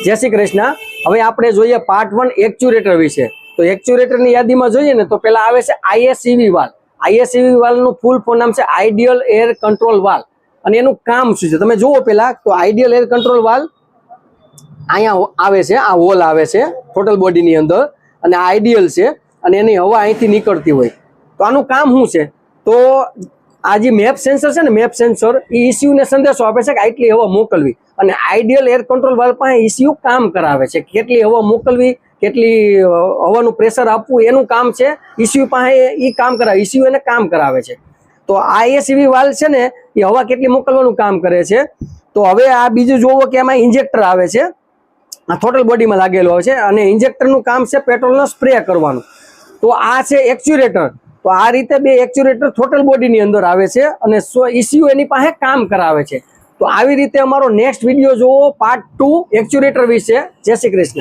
જય શ્રી કૃષ્ણ। હવે આપણે જોઈએ પાર્ટ 1 એક્ચ્યુએટર વિશે। તો એક્ચ્યુએટરની યાદીમાં જોઈએ ને તો પહેલા આવે છે આઈએસસીવી વાલ્વ। આઈએસસીવી વાલ્વનું ફૂલ ફોર્મ નામ છે આઈડિયલ એર કંટ્રોલ વાલ્વ અને એનું કામ શું છે તમે જુઓ પહેલા તો આઈડિયલ એર કંટ્રોલ વાલ્વ અહીંયા આવે છે, આ હોલ આવે છે ટોટલ બોડીની અંદર અને આઈડિયલ છે અને એની હવા અહીંથી નીકળતી હોય। તો આનું કામ શું છે? તો આ જે મેપ સેન્સર છે ને, મેપ સેન્સર એ ECU ને સંદેશો આપે છે કે આટલી હવા મોકલવી અને આઈડિયલ એર કંટ્રોલ વાલ્વ પાસે ECU કામ કરાવે છે, કેટલી હવા મોકલવી, કેટલી હવાનું પ્રેશર આપવું એનું કામ છે। ECU પાસે એ કામ કરાવે, ECU એને કામ કરાવે છે। તો આઈએસસીવી વાલ્વ છે ને એ હવા કેટલી મોકલવાનું કામ કરે છે। તો હવે આ બીજું જોવો કે એમાં ઇન્જેક્ટર આવે છે, આ ટોટલ બોડીમાં લાગેલો હોય છે અને ઇન્જેક્ટરનું કામ છે પેટ્રોલનો સ્પ્રે કરવાનું। તો આ છે એક્ચ્યુએટર। તો આ રીતે બે એક્ચ્યુએટર ટોટલ બોડીની અંદર આવે છે અને ECU એની પાસે કામ કરાવે છે। તો આવી રીતે અમારો નેક્સ્ટ વિડીયો જોવો પાર્ટ 2 એક્ચ્યુએટર વિશે। જય શ્રી કૃષ્ણ।